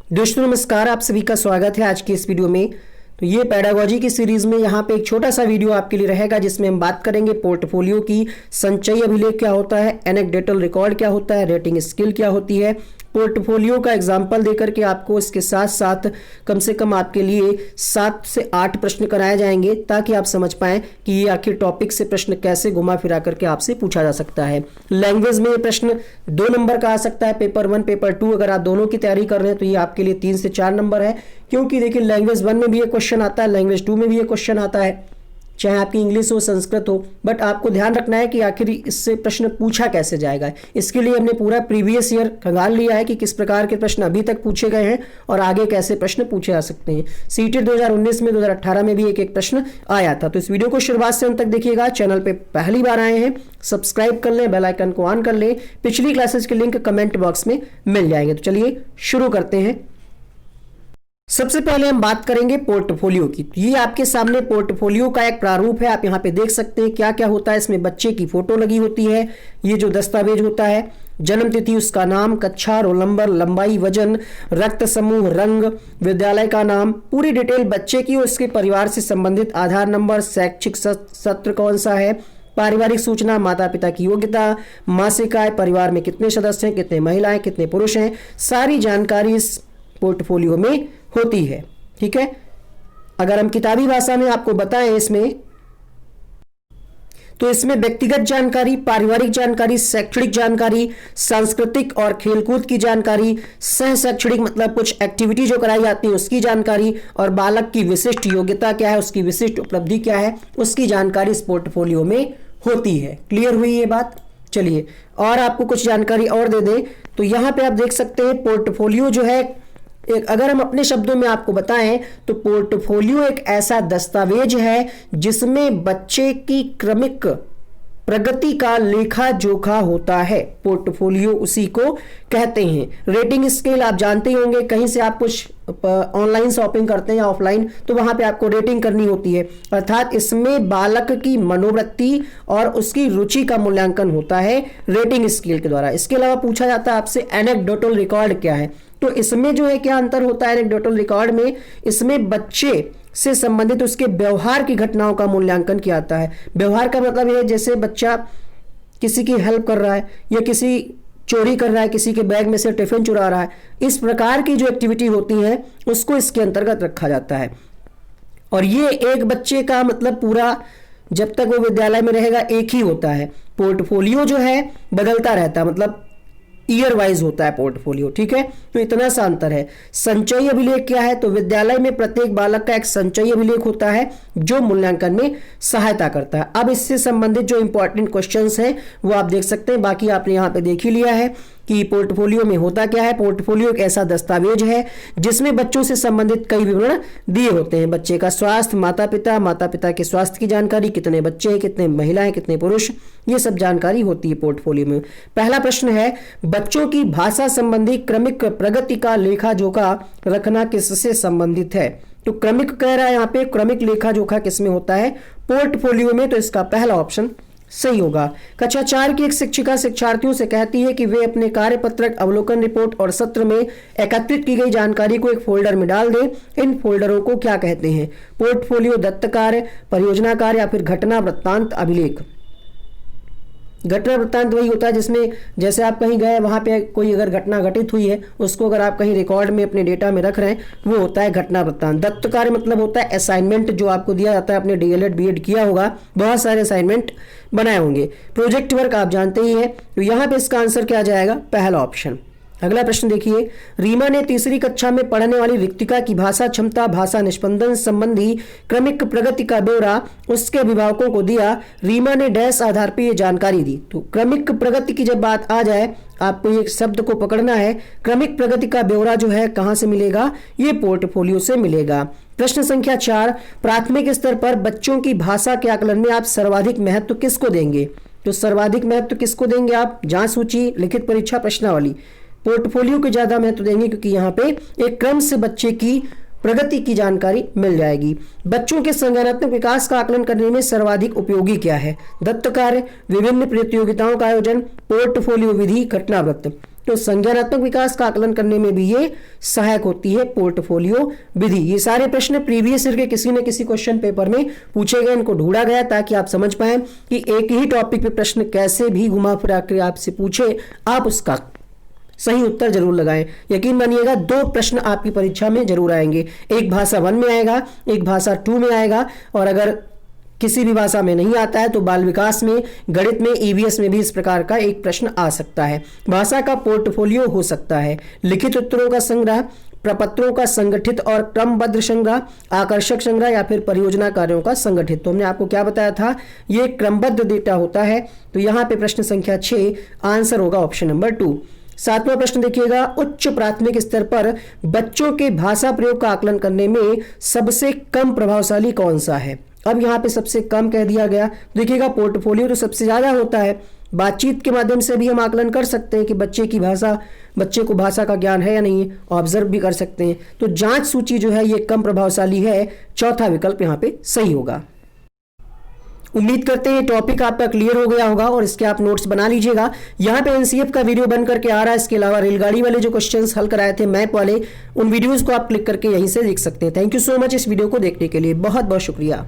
दोस्तों नमस्कार, आप सभी का स्वागत है आज की इस वीडियो में। तो ये पेडागोजी की सीरीज में यहाँ पे एक छोटा सा वीडियो आपके लिए रहेगा जिसमें हम बात करेंगे पोर्टफोलियो की। संचयी अभिलेख क्या होता है, एनेक्डोटल रिकॉर्ड क्या होता है, रेटिंग स्किल क्या होती है। पोर्टफोलियो का एग्जाम्पल देकर के आपको इसके साथ साथ कम से कम आपके लिए 7 से 8 प्रश्न कराए जाएंगे ताकि आप समझ पाएं कि ये आखिर टॉपिक से प्रश्न कैसे घुमा फिरा करके आपसे पूछा जा सकता है। लैंग्वेज में ये प्रश्न 2 नंबर का आ सकता है, पेपर 1 पेपर 2 अगर आप दोनों की तैयारी कर रहे हैं तो ये आपके लिए 3 से 4 नंबर है। क्योंकि देखिए लैंग्वेज 1 में भी ये क्वेश्चन आता है, लैंग्वेज 2 में भी ये क्वेश्चन आता है, चाहे आपकी इंग्लिश हो संस्कृत हो। बट आपको ध्यान रखना है कि आखिर इससे प्रश्न पूछा कैसे जाएगा। इसके लिए हमने पूरा प्रीवियस ईयर खंगाल लिया है कि किस प्रकार के प्रश्न अभी तक पूछे गए हैं और आगे कैसे प्रश्न पूछे जा सकते हैं। सीटेट 2019 में 2018 में भी एक प्रश्न आया था। तो इस वीडियो को शुरुआत से अंत तक देखिएगा। चैनल पे पहली बार आए हैं सब्सक्राइब कर लें, बेल आइकन को ऑन कर लें। पिछली क्लासेस के लिंक कमेंट बॉक्स में मिल जाएंगे। तो चलिए शुरू करते हैं। सबसे पहले हम बात करेंगे पोर्टफोलियो की। ये आपके सामने पोर्टफोलियो का एक प्रारूप है। आप यहाँ पे देख सकते हैं क्या क्या होता है। इसमें बच्चे की फोटो लगी होती है, ये जो दस्तावेज होता है, जन्म तिथि, उसका नाम, कक्षा, रोल नंबर, लंबाई, वजन, रक्त समूह, रंग, विद्यालय का नाम, पूरी डिटेल बच्चे की और उसके परिवार से संबंधित आधार नंबर, शैक्षिक सत्र कौन सा है, पारिवारिक सूचना, माता पिता की योग्यता, मासिक आय, परिवार में कितने सदस्य हैं, कितने महिलाएं कितने पुरुष हैं, सारी जानकारी इस पोर्टफोलियो में होती है। ठीक है, अगर हम किताबी भाषा में आपको बताएं इसमें तो इसमें व्यक्तिगत जानकारी, पारिवारिक जानकारी, शैक्षणिक जानकारी, सांस्कृतिक और खेलकूद की जानकारी, सह शैक्षणिक मतलब कुछ एक्टिविटी जो कराई जाती है उसकी जानकारी, और बालक की विशिष्ट योग्यता क्या है, उसकी विशिष्ट उपलब्धि क्या है, उसकी जानकारी इस पोर्टफोलियो में होती है। क्लियर हुई ये बात? चलिए और आपको कुछ जानकारी और दे दें तो यहां पे आप देख सकते हैं पोर्टफोलियो जो है एक, अगर हम अपने शब्दों में आपको बताएं तो पोर्टफोलियो एक ऐसा दस्तावेज है जिसमें बच्चे की क्रमिक प्रगति का लेखा जोखा होता है। पोर्टफोलियो उसी को कहते हैं। रेटिंग स्केल आप जानते ही होंगे, कहीं से आप कुछ ऑनलाइन शॉपिंग करते हैं या ऑफलाइन तो वहां पे आपको रेटिंग करनी होती है, अर्थात इसमें बालक की मनोवृत्ति और उसकी रुचि का मूल्यांकन होता है रेटिंग स्केल के द्वारा। इसके अलावा पूछा जाता है आपसे एनेक्डोटल रिकॉर्ड क्या है। तो इसमें जो है क्या अंतर होता है एनेक्डोटल रिकॉर्ड में, इसमें बच्चे से संबंधित उसके व्यवहार की घटनाओं का मूल्यांकन किया जाता है। व्यवहार का मतलब यह है जैसे बच्चा किसी की हेल्प कर रहा है या किसी चोरी कर रहा है, किसी के बैग में से टिफिन चुरा रहा है, इस प्रकार की जो एक्टिविटी होती है उसको इसके अंतर्गत रखा जाता है। और ये एक बच्चे का मतलब पूरा जब तक वो विद्यालय में रहेगा एक ही होता है। पोर्टफोलियो जो है बदलता रहता है, मतलब ईयर वाइज होता है पोर्टफोलियो। ठीक है, तो इतना सा अंतर है। संचयी अभिलेख क्या है? तो विद्यालय में प्रत्येक बालक का एक संचयी अभिलेख होता है जो मूल्यांकन में सहायता करता है। अब इससे संबंधित जो इंपॉर्टेंट क्वेश्चंस हैं वो आप देख सकते हैं, बाकी आपने यहां पे देख ही लिया है कि पोर्टफोलियो में होता क्या है। पोर्टफोलियो एक ऐसा दस्तावेज है जिसमें बच्चों से संबंधित कई विवरण दिए होते हैं। बच्चे का स्वास्थ्य, माता पिता के स्वास्थ्य की जानकारी, कितने बच्चे हैं, कितने महिलाएं, कितने पुरुष, ये सब जानकारी होती है पोर्टफोलियो में। पहला प्रश्न है बच्चों की भाषा संबंधी क्रमिक प्रगति का लेखा जोखा रखना किससे संबंधित है? तो क्रमिक कह रहा है यहाँ पे, क्रमिक लेखा जोखा किसमें होता है? पोर्टफोलियो में। तो इसका पहला ऑप्शन सही होगा। कक्षा 4 की एक शिक्षिका शिक्षार्थियों से कहती है कि वे अपने कार्य पत्रक, अवलोकन रिपोर्ट और सत्र में एकत्रित की गई जानकारी को एक फोल्डर में डाल दें। इन फोल्डरों को क्या कहते हैं? पोर्टफोलियो, दत्त कार्य, परियोजना कार्य या फिर घटना वृत्तांत अभिलेख। घटना वृत्तांत वही होता है जिसमें जैसे आप कहीं गए, वहां पे कोई अगर घटना घटित हुई है उसको अगर आप कहीं रिकॉर्ड में अपने डेटा में रख रहे हैं वो होता है घटना वृत्तांत। दत्त कार्य मतलब होता है असाइनमेंट जो आपको दिया जाता है, अपने डीएलएड बीएड किया होगा, बहुत सारे असाइनमेंट बनाए होंगे। प्रोजेक्ट वर्क आप जानते ही हैं, तो यहाँ पे इसका आंसर क्या जाएगा? पहला ऑप्शन। अगला प्रश्न देखिए, रीमा ने तीसरी कक्षा में पढ़ने वाली रिक्तिका की भाषा क्षमता, भाषा निष्पंदन संबंधी क्रमिक प्रगति का ब्यौरा उसके अभिभावकों को दिया। रीमा ने डैश आधार पर यह जानकारी दी। तो क्रमिक प्रगति की जब बात आ जाए आपको ये शब्द को पकड़ना है। क्रमिक प्रगति का ब्यौरा जो है कहां से मिलेगा? ये पोर्टफोलियो से मिलेगा। प्रश्न संख्या 4, प्राथमिक स्तर पर बच्चों की भाषा के आकलन में आप सर्वाधिक महत्व किसको देंगे? तो सर्वाधिक महत्व किसको देंगे आप? जांच सूची, लिखित परीक्षा, प्रश्नावली। पोर्टफोलियो को ज्यादा महत्व देंगे क्योंकि यहाँ पे एक क्रम से बच्चे की प्रगति की जानकारी मिल जाएगी। बच्चों के संज्ञानात्मक विकास का आकलन करने में सर्वाधिक उपयोगी क्या है? दत्त कार्य, विभिन्न प्रतियोगिताओं का आयोजन, पोर्टफोलियो विधि, घटनावृत्त। तो संज्ञानात्मक विकास का आकलन करने में भी ये सहायक होती है पोर्टफोलियो विधि। ये सारे प्रश्न प्रीवियस ईयर के किसी न किसी क्वेश्चन पेपर में पूछे गए, इनको ढूंढा गया ताकि आप समझ पाए कि एक ही टॉपिक पे प्रश्न कैसे भी घुमा फिरा कर आपसे पूछे, आप उसका सही उत्तर जरूर लगाएं। यकीन मानिएगा 2 प्रश्न आपकी परीक्षा में जरूर आएंगे, एक भाषा 1 में आएगा, एक भाषा 2 में आएगा, और अगर किसी भी भाषा में नहीं आता है तो बाल विकास में, गणित में, ईवीएस में भी इस प्रकार का एक प्रश्न आ सकता है। भाषा का पोर्टफोलियो हो सकता है लिखित उत्तरों का संग्रह, प्रपत्रों का संगठित और क्रमबद्ध संग्रह, आकर्षक संग्रह, या फिर परियोजना कार्यों का संगठित। तो हमने आपको क्या बताया था, ये क्रमबद्ध डेटा होता है। तो यहां पे प्रश्न संख्या 6 आंसर होगा ऑप्शन नंबर 2। 7वां प्रश्न देखिएगा, उच्च प्राथमिक स्तर पर बच्चों के भाषा प्रयोग का आकलन करने में सबसे कम प्रभावशाली कौन सा है। अब यहाँ पे सबसे कम कह दिया गया। देखिएगा पोर्टफोलियो तो सबसे ज्यादा होता है, बातचीत के माध्यम से भी हम आकलन कर सकते हैं कि बच्चे को भाषा का ज्ञान है या नहीं, ऑब्जर्व भी कर सकते हैं। तो जांच सूची जो है ये कम प्रभावशाली है, चौथा विकल्प यहाँ पे सही होगा। उम्मीद करते हैं टॉपिक आपका क्लियर हो गया होगा और इसके आप नोट्स बना लीजिएगा। यहाँ पे एनसीएफ का वीडियो बन करके आ रहा है, इसके अलावा रेलगाड़ी वाले जो क्वेश्चंस हल कराए थे मैप वाले, उन वीडियोस को आप क्लिक करके यहीं से देख सकते हैं। थैंक यू सो मच इस वीडियो को देखने के लिए, बहुत बहुत शुक्रिया।